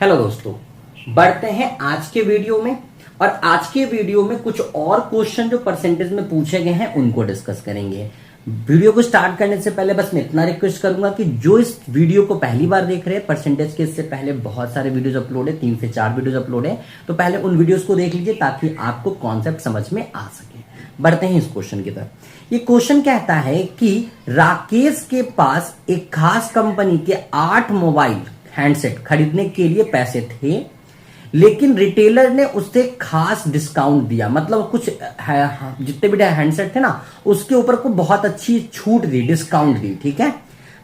Hello दोस्तों, बढ़ते हैं आज के वीडियो में। और आज के वीडियो में कुछ और क्वेश्चन जो परसेंटेज में पूछे गए हैं उनको डिस्कस करेंगे। वीडियो को स्टार्ट करने से पहले बस मैं इतना रिक्वेस्ट करूंगा कि जो इस वीडियो को पहली बार देख रहे हैं, परसेंटेज के इससे पहले बहुत सारे वीडियोज अपलोड है, 3 से 4 वीडियोज अपलोड है, तो पहले उन वीडियोज को देख लीजिए ताकि आपको कॉन्सेप्ट समझ में आ सके। बढ़ते हैं इस क्वेश्चन की तरफ। ये क्वेश्चन कहता है कि राकेश के पास एक खास कंपनी के 8 मोबाइल हैंडसेट खरीदने के लिए पैसे थे, लेकिन रिटेलर ने उससे खास डिस्काउंट दिया। मतलब कुछ जितने भी हैंडसेट थे ना, उसके ऊपर को बहुत अच्छी छूट दी, डिस्काउंट दी। ठीक है,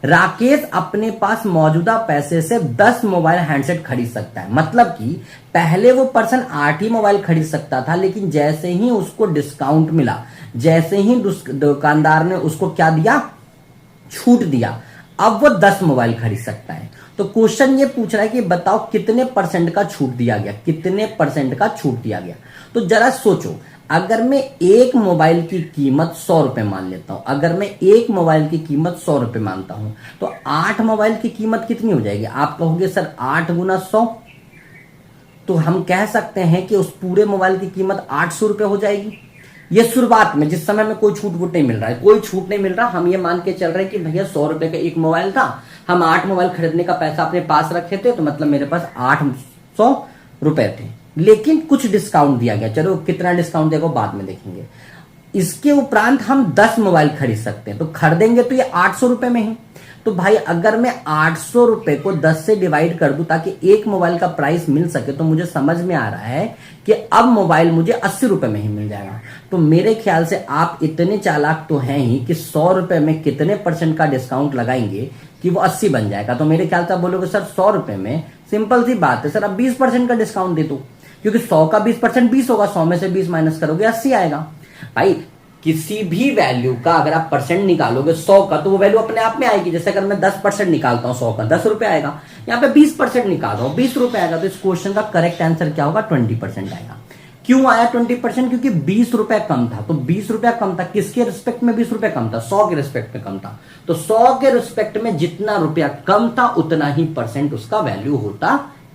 राकेश अपने पास मौजूदा पैसे से 10 मोबाइल हैंडसेट खरीद सकता है। मतलब कि पहले वो पर्सन 8 ही मोबाइल खरीद सकता था, लेकिन जैसे ही उसको डिस्काउंट मिला, जैसे ही दुकानदार ने उसको क्या दिया, छूट दिया, अब वो 10 मोबाइल खरीद सकता है। तो क्वेश्चन ये पूछ रहा है कि बताओ कितने परसेंट का छूट दिया गया, कितने परसेंट का छूट दिया गया। तो जरा सोचो, अगर मैं एक मोबाइल की कीमत 100 रुपए मान लेता हूं, अगर मैं एक मोबाइल की कीमत 100 रुपए मानता हूं, तो 8 मोबाइल की कीमत कितनी हो जाएगी? आप कहोगे सर 8 गुना 100, तो हम कह सकते हैं कि उस पूरे मोबाइल की कीमत 800 रुपए हो जाएगी। ये शुरुआत में, जिस समय में कोई छूट वूट नहीं मिल रहा है, कोई छूट नहीं मिल रहा, हम ये मान के चल रहे हैं कि भैया 100 रुपए का एक मोबाइल था, हम 8 मोबाइल खरीदने का पैसा अपने पास रखे थे, तो मतलब मेरे पास 800 रुपए थे, लेकिन कुछ डिस्काउंट दिया गया। चलो कितना डिस्काउंट देगा बाद में देखेंगे। इसके उपरांत हम 10 मोबाइल खरीद सकते हैं, तो खरीदेंगे तो ये 800 रुपए में ही। तो भाई अगर मैं 800 रुपए को 10 से डिवाइड कर दूं ताकि एक मोबाइल का प्राइस मिल सके, तो मुझे समझ में आ रहा है कि अब मोबाइल मुझे 80 रुपए में ही मिल जाएगा। तो मेरे ख्याल से आप इतने चालाक तो हैं ही कि 100 रुपए में कितने परसेंट का डिस्काउंट लगाएंगे कि वो 80 बन जाएगा। तो मेरे ख्याल से आप बोलोगे सर 100 रुपए में सिंपल सी बात है सर, अब 20% का डिस्काउंट दे दो, क्योंकि 100 का 20% 20 होगा, 100 में से 20 माइनस करोगे 80 आएगा। भाई किसी भी वैल्यू का अगर आप परसेंट निकालोगे 100 का, तो वो वैल्यू अपने आप में आएगी। जैसे अगर मैं 10% निकालता हूं 100 का, 10 रुपए आएगा। यहाँ पे 20% निकाल रहा हूं, 20 रुपए आएगा। तो इस क्वेश्चन का करेक्ट आंसर क्या होगा? 20% आएगा। क्यों आया 20%? क्योंकि 20 रुपए कम था। तो 20 रुपया कम था, किसके रिस्पेक्ट में 20 रुपए कम था? 100 के रिस्पेक्ट में कम था। तो 100 के रिस्पेक्ट में जितना रुपया कम था उतना ही परसेंट उसका वैल्यू होता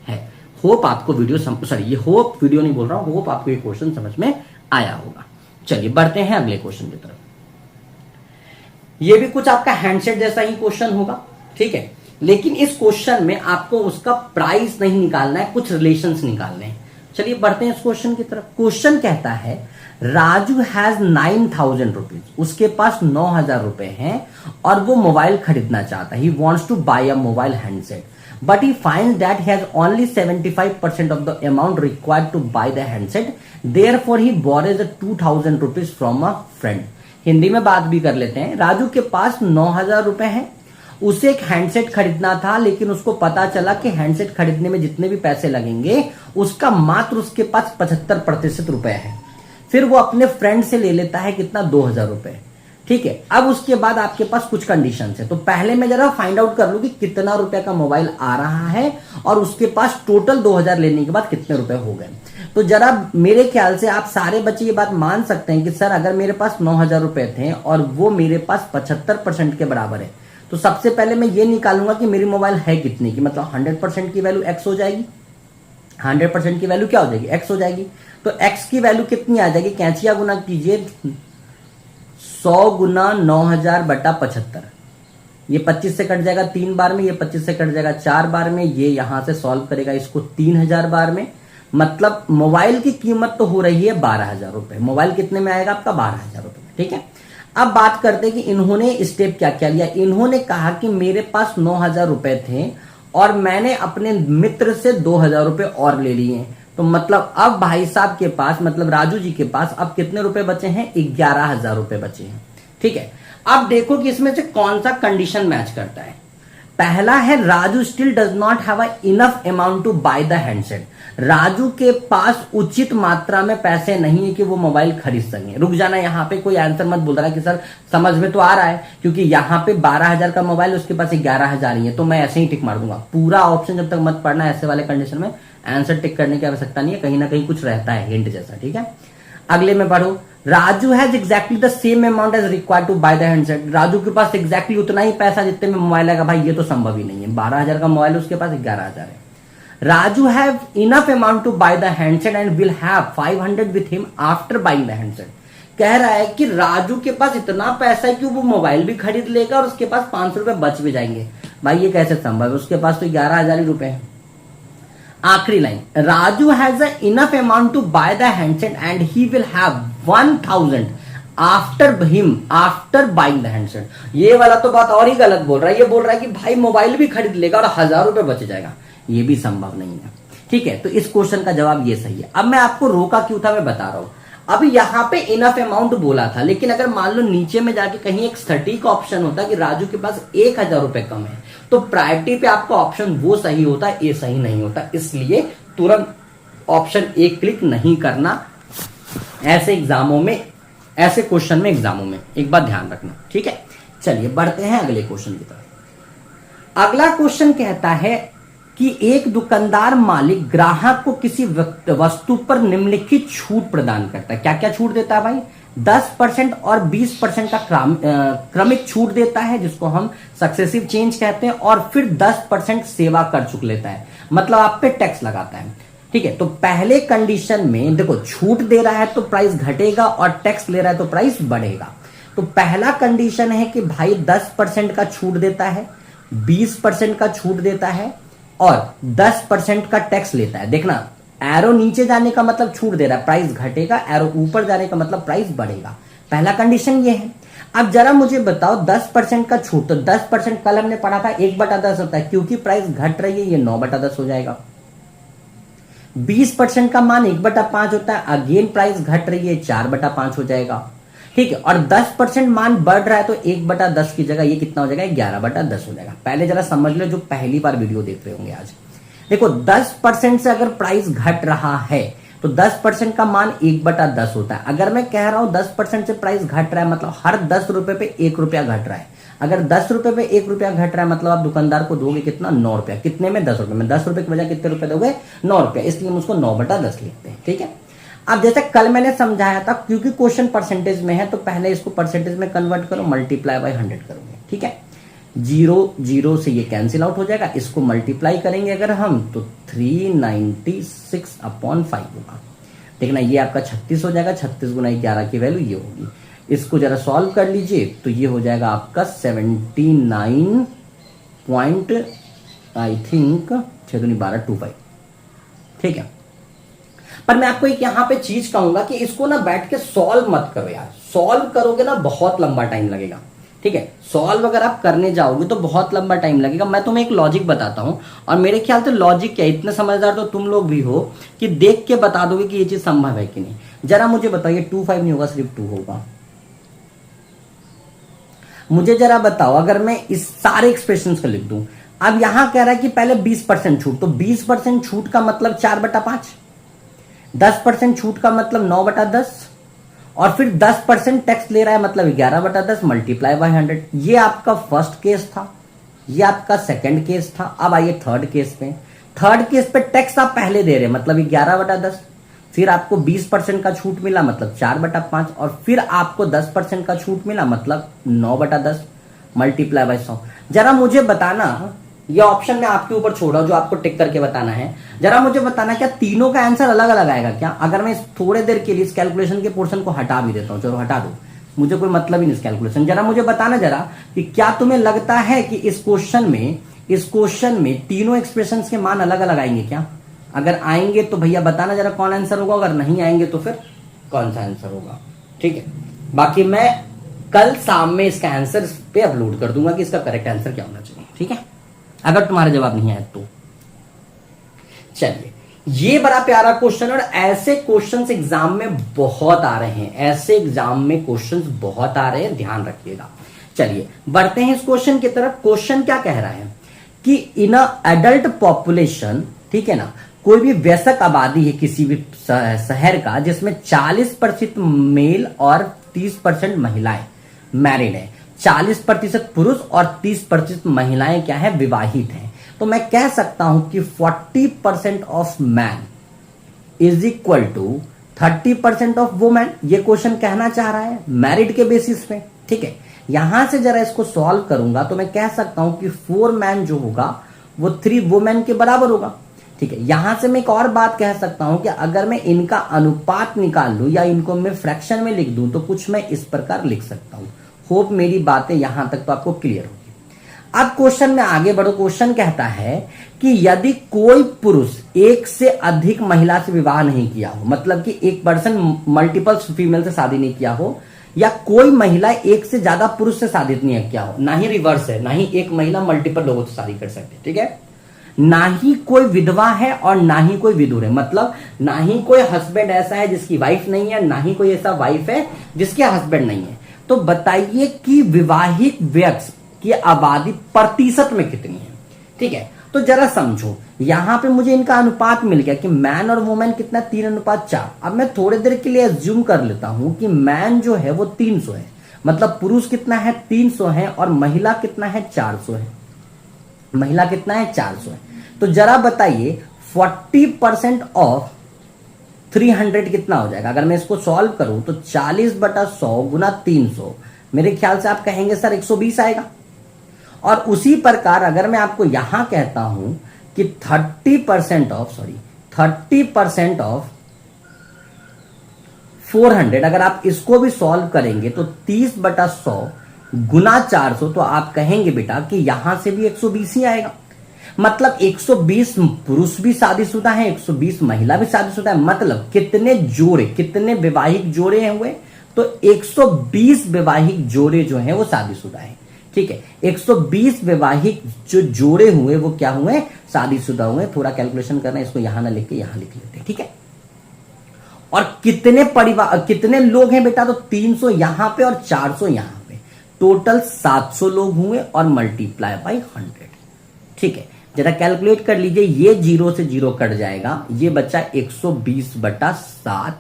है। होप आपको वीडियो ये होप वीडियो नहीं बोल रहा हूं, होप आपको ये क्वेश्चन समझ में आया होगा। चलिए बढ़ते हैं अगले क्वेश्चन की तरफ। ये भी कुछ आपका हैंडसेट जैसा ही क्वेश्चन होगा, ठीक है, लेकिन इस क्वेश्चन में आपको उसका प्राइस नहीं निकालना है, कुछ रिलेशंस निकालने हैं। चलिए बढ़ते हैं इस क्वेश्चन की तरफ। क्वेश्चन कहता है राजू हैज 9000 रुपीज, उसके पास 9000 रुपए हैं और वो मोबाइल खरीदना चाहता है। He wants to buy a mobile handset, but he finds that he has only 75% of the amount required to buy the handset. Therefore, he borrows 2000 rupees from a friend. Hindi में बात भी कर लेते हैं। राजू के पास 9000 रुपए हैं, उसे एक हैंडसेट खरीदना था, लेकिन उसको पता चला कि हैंडसेट खरीदने में जितने भी पैसे लगेंगे उसका मात्र उसके पास 75% रुपए है। फिर वो अपने फ्रेंड से ले लेता है कितना? 2000 रुपए। ठीक है, अब उसके बाद आपके पास कुछ कंडीशंस है। तो पहले मैं जरा फाइंड आउट कर लूं कि कितना रुपए का मोबाइल आ रहा है और उसके पास टोटल 2000 लेने के बाद कितने रुपए हो गए। तो जरा मेरे ख्याल से आप सारे बच्चे ये बात मान सकते हैं कि सर अगर मेरे पास 9000 रुपए थे और वो मेरे पास 75% के बराबर है, तो सबसे पहले मैं ये निकालूंगा कि मेरी मोबाइल है कितनी की। मतलब 100% की वैल्यू x हो जाएगी, 100% की वैल्यू क्या हो जाएगी? x हो जाएगी। तो x की वैल्यू कितनी आ जाएगी? कैंचिया गुना कीजिए, 100 गुना 9000 बटा 75। ये 25 से कट जाएगा 3 बार में, ये 25 से कट जाएगा 4 बार में, ये यहां से सॉल्व करेगा इसको 3000 बार में। मतलब मोबाइल की कीमत तो हो रही है 12000 रुपए। मोबाइल कितने में आएगा आपका? 12000 रुपए। ठीक है, अब बात करते हैं कि इन्होंने स्टेप क्या क्या लिया। इन्होंने कहा कि मेरे पास 9000 रुपए थे और मैंने अपने मित्र से 2000 रुपए और ले लिए। तो मतलब अब भाई साहब के पास, मतलब राजू जी के पास अब कितने रुपए बचे हैं? 11000 रुपए बचे हैं। ठीक है, अब देखो कि इसमें से कौन सा कंडीशन मैच करता है। पहला है Raju still does not have a enough amount to buy the handset. Raju के पास उचित मात्रा में पैसे नहीं है कि वो मोबाइल खरीद सके। रुक जाना, यहाँ पे कोई आंसर मत बोल रहा है कि सर समझ में तो आ रहा है, क्योंकि यहाँ पे 12000 का मोबाइल, उसके पास 11000 ही है, तो मैं ऐसे ही टिक मार दूंगा। पूरा ऑप्शन जब तक मत पढ़ना, ऐसे वाले कंडीशन में आंसर टिक करने की आवश्यकता नहीं है, कहीं ना कहीं कुछ रहता है हिंट जैसा। ठीक है, अगले में पढ़ो, Raju has exactly the same amount as required to buy the handset. Raju के पास एग्जैक्टली उतना ही पैसा जितने में मोबाइल आएगा। भाई ये तो संभव ही नहीं है, 12000 का मोबाइल उसके पास 11000 है। Raju have enough amount to buy the handset and will have 500 with him after buying the handset. कह रहा है कि राजू के पास इतना पैसा है कि वो मोबाइल भी खरीद लेगा और उसके पास 500 रुपए बच भी जाएंगे। भाई ये कैसे संभव है, उसके पास तो 11,000 ही रुपए है। आखिरी line, Raju has enough amount to buy the handset and he will have 1000 after buying the handset. ये वाला तो बात और ही गलत बोल रहा है, ये बोल रहा है कि भाई मोबाइल भी खरीद लेगा और 1000 रुपए बच जाएगा। ये भी संभव नहीं है। ठीक है, तो इस क्वेश्चन का जवाब ये सही है। अब मैं आपको रोका क्यों था मैं बता रहा हूं। अब यहां पे इनफ अमाउंट बोला था, लेकिन अगर मान लो नीचे में जाके कहीं एक सटीक ऑप्शन होता कि राजू के पास 1000 रुपए कम है, तो प्रायोरिटी पे आपका ऑप्शन वो सही होता, ये सही नहीं होता। इसलिए तुरंत ऑप्शन ए क्लिक नहीं करना ऐसे एग्जामों में, ऐसे क्वेश्चन में, एग्जामों में। एक बात ध्यान रखना, ठीक है। चलिए बढ़ते हैं अगले क्वेश्चन की तरफ। अगला क्वेश्चन कहता है कि एक दुकानदार मालिक ग्राहक को किसी वस्तु पर निम्नलिखित छूट प्रदान करता है। क्या क्या छूट देता है भाई? 10% और 20% का क्रमिक छूट देता है, जिसको हम सक्सेसिव चेंज कहते हैं, और फिर 10% सेवा कर चुक लेता है, मतलब आप पे टैक्स लगाता है। ठीक है, तो पहले कंडीशन में देखो छूट दे रहा है तो प्राइस घटेगा और टैक्स ले रहा है तो प्राइस बढ़ेगा। तो पहला कंडीशन है कि भाई 10% का छूट देता है, 20% का छूट देता है और 10% का टैक्स लेता है। देखना, एरो नीचे जाने का मतलब छूट दे रहा है, प्राइस घटेगा, एरो ऊपर जाने का मतलब प्राइस बढ़ेगा। पहला कंडीशन ये है। अब जरा मुझे बताओ 10% का छूट, तो 10% कल हमने पढ़ा था 1/10 होता है, क्योंकि प्राइस घट रही है ये 9/10 हो जाएगा। 20% का मान 1/5 होता है, अगेन प्राइस घट रही है 4/5 हो जाएगा। ठीक है, और 10% मान बढ़ रहा है तो 1/10 की जगह ये कितना हो जाएगा? 11/10 हो जाएगा। पहले जरा समझ लो जो पहली बार वीडियो देख रहे होंगे आज। देखो 10% से अगर प्राइस घट रहा है तो 10% का मान 1/10 होता है। अगर मैं कह रहा हूं 10% से प्राइस घट रहा है मतलब हर 10 रुपए पे 1 रुपया घट रहा है। अगर 10 रुपए पे 1 रुपया घट रहा है मतलब आप दुकानदार को दोगे कितना? 9 रुपया। कितने में? 10 रुपए में। 10 रुपए की बजाय कितने रुपए दोगे? 9 रुपया। इसलिए हम उसको 9/10 लिखते हैं। ठीक है, अब जैसे कल मैंने समझाया था, क्योंकि क्वेश्चन परसेंटेज में है तो पहले इसको परसेंटेज में कन्वर्ट करो, मल्टीप्लाई बाय 100 करोगे। ठीक है, 0 से ये कैंसिल आउट हो जाएगा, इसको मल्टीप्लाई करेंगे अगर हम तो 396/5 होगा। देखना ये आपका 36 हो जाएगा, 36 गुना 11 की वैल्यू ये होगी। इसको जरा सॉल्व कर लीजिए तो ये हो जाएगा आपका 79 पॉइंट आई थिंक 6×12 ठीक है। पर मैं आपको एक यहां पे चीज कहूंगा कि इसको ना बैठ के सॉल्व मत करो यार। सॉल्व करोगे ना बहुत लंबा टाइम लगेगा। ठीक है, सॉल्व अगर आप करने जाओगे तो बहुत लंबा टाइम लगेगा। मैं तुम्हें एक लॉजिक बताता हूं, और मेरे ख्याल से लॉजिक क्या, इतने समझदार तो तुम लोग भी हो कि देख के बता दोगे कि ये चीज संभव है कि नहीं। जरा मुझे बताइए 25 नहीं होगा, सिर्फ 2 होगा। मुझे जरा बताओ अगर मैं इस सारे एक्सप्रेशन को लिख दूं। अब यहां कह रहा है कि पहले 20% छूट, तो 20% छूट का मतलब 4/5, 10% छूट का मतलब 9/10, और फिर 10% टैक्स ले रहा है मतलब 11/10 मल्टीप्लाई बाय 100। ये आपका फर्स्ट केस था, ये आपका सेकंड केस था। अब आइए थर्ड केस पे। थर्ड केस पे टैक्स आप पहले दे रहे हैं मतलब 11/10, फिर आपको 20% का छूट मिला मतलब 4/5, और फिर आपको 10% का छूट मिला मतलब 9/10 मल्टीप्लाई बाय 100। जरा मुझे बताना, ये ऑप्शन मैं आपके ऊपर छोड़ रहा हूं जो आपको टिक करके बताना है। जरा मुझे बताना क्या तीनों का आंसर अलग अलग आएगा क्या? अगर मैं थोड़े देर के लिए इस कैलकुलेशन के पोर्शन को हटा भी देता हूं, चलो हटा दो, मुझे कोई मतलब ही नहीं इस कैलकुलेशन। जरा मुझे बताना जरा कि क्या तुम्हें लगता है कि इस क्वेश्चन में तीनों एक्सप्रेशन के मान अलग अलग आएंगे क्या? अगर आएंगे तो भैया बताना जरा कौन आंसर होगा, अगर नहीं आएंगे तो फिर कौन सा आंसर होगा। ठीक है, बाकी मैं कल शाम में इसका आंसर पे अपलोड कर दूंगा कि इसका करेक्ट आंसर क्या होना चाहिए। ठीक है, अगर तुम्हारा जवाब नहीं आया तो। चलिए, ये बड़ा प्यारा क्वेश्चन, और ऐसे क्वेश्चंस एग्जाम में बहुत आ रहे हैं, ऐसे एग्जाम में क्वेश्चंस बहुत आ रहे हैं, ध्यान रखिएगा। चलिए बढ़ते हैं इस क्वेश्चन की तरफ। क्वेश्चन क्या कह रहा है कि इन अ एडल्ट पॉपुलेशन, ठीक है ना, कोई भी वयस्क आबादी है किसी भी शहर का जिसमें 40% मेल और 30% महिलाएं मैरिड है, 40% पुरुष और 30% महिलाएं क्या है? विवाहित हैं। तो मैं कह सकता हूं कि 40% of man is equal to 30% of women. ये क्वेश्चन कहना चाह रहा है मैरिड के बेसिस पे। ठीक है, यहां से जरा इसको सॉल्व करूंगा तो मैं कह सकता हूं कि 4 मैन जो होगा वो 3 वुमेन के बराबर होगा। ठीक है। यहां से मैं एक और बात कह सकता हूं कि अगर मैं इनका अनुपात निकाल लूं या इनको मैं फ्रैक्शन में लिख दूं तो कुछ मैं इस प्रकार लिख सकता हूं। होप मेरी बातें यहां तक तो आपको क्लियर होगी। अब क्वेश्चन में आगे बढ़ो। क्वेश्चन कहता है कि यदि कोई पुरुष एक से अधिक महिला से विवाह नहीं किया हो, मतलब कि एक पर्सन मल्टीपल फीमेल से शादी नहीं किया हो, या कोई महिला एक से ज्यादा पुरुष से शादी नहीं किया हो, ना ही रिवर्स है, ना ही एक महिला मल्टीपल लोगों से शादी कर सकती है, ठीक है, ना ही कोई विधवा है और ना ही कोई विधुर है, मतलब ना ही कोई हस्बैंड ऐसा है जिसकी वाइफ नहीं है, ना ही कोई ऐसा वाइफ है जिसके हस्बैंड नहीं है, तो बताइए कि विवाहित व्यक्ति की आबादी प्रतिशत में कितनी है। ठीक है, तो जरा समझो, यहां पे मुझे इनका अनुपात मिल गया कि मैन और वुमेन कितना 3:4। अब मैं थोड़ी देर के लिए अज्यूम कर लेता हूं कि मैन जो है वो 300 है, मतलब पुरुष कितना है 300 है और महिला कितना है 400 है। महिला कितना है 400 है। तो जरा बताइए 40% ऑफ 300 कितना हो जाएगा। अगर मैं इसको सॉल्व करूं तो 40/100 गुना 300, मेरे ख्याल से आप कहेंगे सर 120 आएगा। और उसी प्रकार अगर मैं आपको यहां कहता हूं कि 30% ऑफ 400, अगर आप इसको भी सॉल्व करेंगे तो 30/100 गुना 400, तो आप कहेंगे बेटा कि यहां से भी 120 ही आएगा। मतलब 120 पुरुष भी शादीशुदा हैं, 120 महिला भी शादीशुदा है। मतलब कितने जोड़े, कितने वैवाहिक जोड़े हैं हुए, तो 120 वैवाहिक जोड़े जो हैं वो शादीशुदा हैं। ठीक है, 120 वैवाहिक जो जोड़े हुए वो क्या हुए, शादीशुदा हुए। थोड़ा कैलकुलेशन करना, इसको यहां ना लिख के यहां लिख लेते हैं। ठीक है, और कितने परिवार, कितने लोग हैं बेटा, तो 300 यहां पे और 400 यहां पे, टोटल 700 लोग हुए और मल्टीप्लाई बाई 100। ठीक है, जरा कैलकुलेट कर लीजिए, ये 0 से 0 कट जाएगा, ये बच्चा 120/7।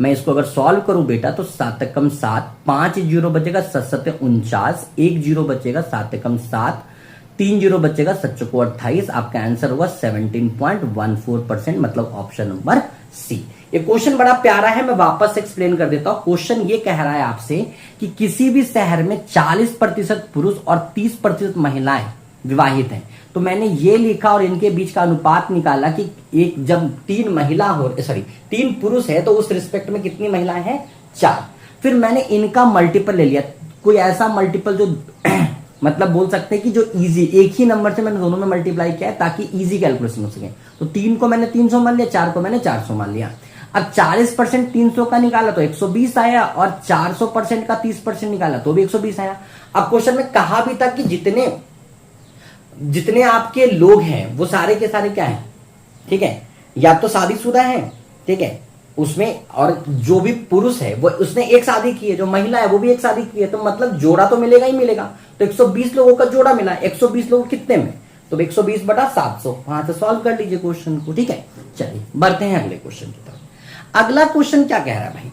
मैं इसको अगर सॉल्व करूं बेटा तो 7 कम 7, 5 जीरो बचेगा, 7 49, 1 जीरो बचेगा, 7 कम 7, 3 जीरो बचेगा, 7 को 28। आपका आंसर होगा 17.14%, मतलब ऑप्शन नंबर सी। ये क्वेश्चन बड़ा प्यारा है, मैं वापस एक्सप्लेन कर देता हूं। क्वेश्चन ये कह रहा है आपसे कि किसी भी शहर में 40% पुरुष और 30% महिलाएं विवाहित हैं। तो मैंने ये लिखा और इनके बीच का अनुपात निकाला कि एक जब 3 पुरुष है तो उस रिस्पेक्ट में कितनी महिलाएं हैं, 4। फिर मैंने इनका मल्टीपल ले लिया, कोई ऐसा मल्टीपल जो मतलब बोल सकते हैं कि जो इजी, एक ही नंबर से मैंने दोनों में मल्टीप्लाई किया है ताकि इजी कैलकुलेशन हो सके। तो 3 को मैंने 300 मान लिया, 4 को मैंने 400 मान लिया। अब 40% 300 का निकाला तो 120 आया, और 400% का 30% निकाला तो भी 120 आया। अब क्वेश्चन में कहा भी था कि जितने आपके लोग हैं वो सारे के सारे क्या हैं, ठीक है, या तो शादीशुदा हैं, ठीक है, उसमें, और जो भी पुरुष है वो उसने एक शादी की है, जो महिला है वो भी एक शादी की है, तो मतलब जोड़ा तो मिलेगा ही मिलेगा। तो 120 लोगों का जोड़ा मिला, 120 लोग कितने में, तो 120/700। वहां से सॉल्व कर लीजिए क्वेश्चन को। ठीक है, चलिए बढ़ते हैं अगले क्वेश्चन की तरफ। अगला क्वेश्चन क्या कह रहा है भाई,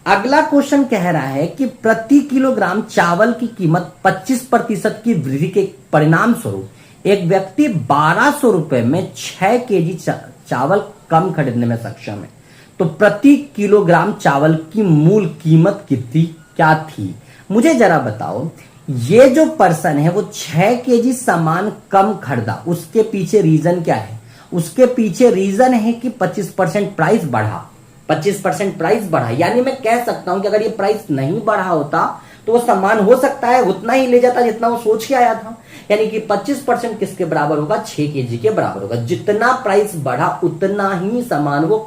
अगला क्वेश्चन कह रहा है कि प्रति किलोग्राम चावल की कीमत 25% की वृद्धि के परिणाम स्वरूप एक व्यक्ति 1200 रुपए में 6 केजी चावल कम खरीदने में सक्षम है। तो प्रति किलोग्राम चावल की मूल कीमत कितनी क्या थी, मुझे जरा बताओ। ये जो पर्सन है वो 6 केजी सामान कम खरीदा, उसके पीछे रीजन क्या है, उसके पीछे रीजन है कि 25% प्राइस बढ़ा, 25% प्राइस बढ़ा। यानी मैं कह सकता हूं कि अगर ये प्राइस नहीं बढ़ा होता तो वो सामान हो सकता है उतना ही ले जाता जितना वो सोच के आया था। यानी कि 25% किसके बराबर होगा, 6 केजी के बराबर होगा। जितना प्राइस बढ़ा उतना ही सामान वो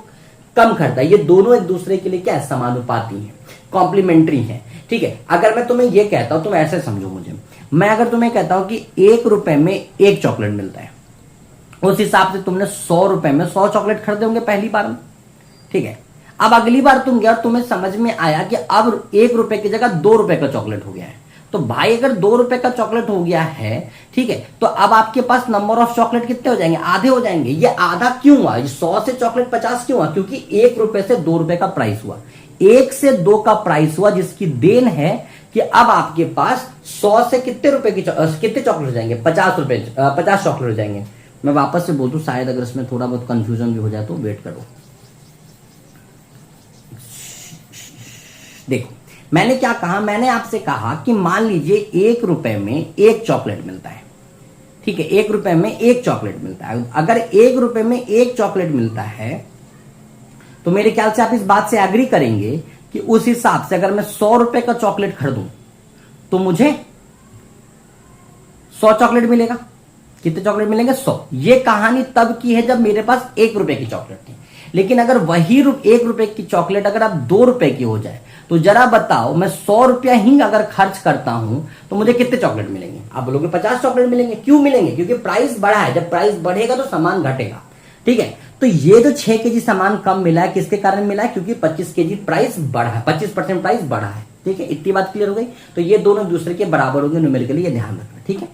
कम खरीदा। ये दोनों एक दूसरे के लिए क्या है, समानुपाती है, कॉम्प्लीमेंट्री है। ठीक है, अगर मैं तुम्हें ये कहता हूं, तुम ऐसे समझो मुझे, मैं अगर तुम्हें कहता हूं कि 1 रुपए में 1 चॉकलेट मिलता है, उस हिसाब से तुमने 100 रुपए में 100 चॉकलेट खरीदे होंगे पहली बार में। ठीक है, अब अगली बार तुम गए और तुम्हें समझ में आया कि अब 1 रुपए की जगह 2 रुपए का चॉकलेट हो गया है। तो भाई अगर 2 रुपए का चॉकलेट हो गया है, ठीक है, तो अब आपके पास नंबर ऑफ चॉकलेट कितने हो जाएंगे, आधे हो जाएंगे। ये आधा क्यों हुआ, 100 से चॉकलेट 50 क्यों हुआ, क्योंकि 1 रुपए से 2 रुपए का प्राइस हुआ, 1 से 2 का प्राइस हुआ, जिसकी देन है कि अब आपके पास 100 से कितने रुपए की कितने चॉकलेट हो जाएंगे, 50 रुपए, 50 चॉकलेट हो जाएंगे। मैं वापस से बोल दूं, शायद अगर इसमें थोड़ा बहुत कंफ्यूजन भी हो जाए तो वेट करो। देखो मैंने क्या कहा, मैंने आपसे कहा कि मान लीजिए 1 रुपए में 1 चॉकलेट मिलता है। ठीक है, 1 रुपए में एक चॉकलेट मिलता है। अगर 1 रुपए में एक चॉकलेट मिलता है तो मेरे ख्याल से आप इस बात से एग्री करेंगे कि उस हिसाब से अगर मैं 100 रुपए का चॉकलेट खरीदूं तो मुझे 100 चॉकलेट मिलेगा। कितने चॉकलेट मिलेंगे? 100। ये कहानी तब की है जब मेरे पास 1 रुपए की चॉकलेट थी। लेकिन अगर वही 1 रुपए की चॉकलेट अगर अब 2 रुपए की हो जाए तो जरा बताओ, मैं 100 रुपया ही अगर खर्च करता हूं तो मुझे कितने चॉकलेट मिलेंगे? आप बोलोगे 50 चॉकलेट मिलेंगे। क्यों मिलेंगे? क्योंकि प्राइस बढ़ा है। जब प्राइस बढ़ेगा तो सामान घटेगा। ठीक है, तो ये जो 6 केजी सामान कम मिला है किसके कारण मिला है? क्योंकि 25 केजी प्राइस बढ़ा है, 25% प्राइस बढ़ा है। ठीक है, इतनी बात क्लियर हो गई। तो ये दोनों दूसरे के बराबर हो गए न्यूमेरिकली, ये ध्यान रखना। ठीक है,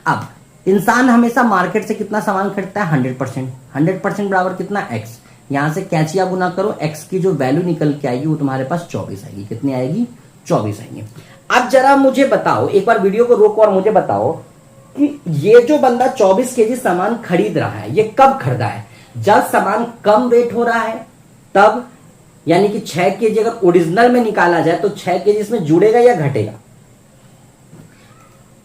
अब इंसान हमेशा मार्केट से कितना सामान खरीदता है? 100%। 100% बराबर कितना? x। यहां से कैचिया गुना करो, x की जो वैल्यू निकल के आएगी वो तुम्हारे पास 24 आएगी। कितनी आएगी? 24 आएगी। अब जरा मुझे बताओ, एक बार वीडियो को रोको और मुझे बताओ कि ये जो बंदा 24 केजी सामान खरीद रहा है ये कब खरीदा है? जब सामान कम वेट हो रहा है तब, यानी कि 6 केजी अगर ओरिजिनल में निकाला जाए तो 6 केजी इसमें जुड़ेगा या घटेगा?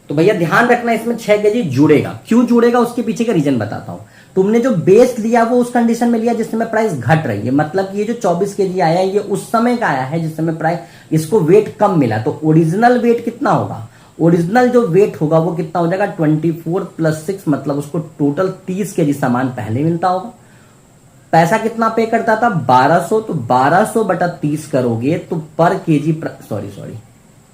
तो भैया ध्यान रखना, इसमें 6 केजी जुड़ेगा। क्यों जुड़ेगा उसके पीछे का रीजन बताता हूं। तुमने जो बेस लिया वो उस कंडीशन में लिया जिस समय प्राइस घट रही है। मतलब कि ये जो 24 केजी आया है ये उस समय का आया है जिस समय प्राइस, इसको वेट कम मिला। तो ओरिजिनल वेट कितना होगा? ओरिजिनल जो वेट होगा वो कितना हो जाएगा? 24 + 6, मतलब उसको टोटल 30 केजी सामान पहले मिलता होगा। पैसा कितना पे करता था? 1200। तो 1200 बटा 30 करोगे तो पर केजी, सॉरी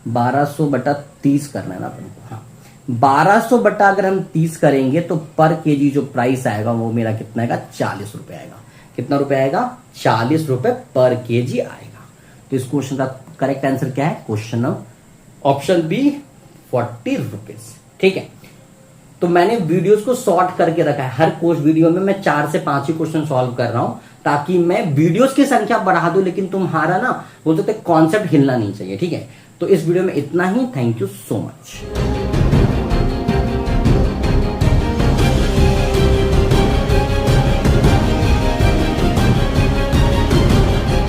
1200 बटा 30 करना है ना अपन को। हाँ, 1200 बटा अगर हम 30 करेंगे तो पर केजी जो प्राइस आएगा वो मेरा कितना आएगा? 40 रुपए आएगा। कितना रुपए आएगा? 40 रुपए पर केजी आएगा। तो इस क्वेश्चन का करेक्ट आंसर क्या है? Question option B, 40 rupees. ठीक है, तो मैंने वीडियोस को शॉर्ट करके रखा है। हर कोर्स वीडियो में मैं 4 से 5 ही क्वेश्चन सॉल्व कर रहा हूं ताकि मैं वीडियोस की संख्या बढ़ा दूं, लेकिन तुम्हारा ना बोलते कॉन्सेप्ट हिलना नहीं चाहिए। ठीक है, तो इस वीडियो में इतना ही। Thank you so much.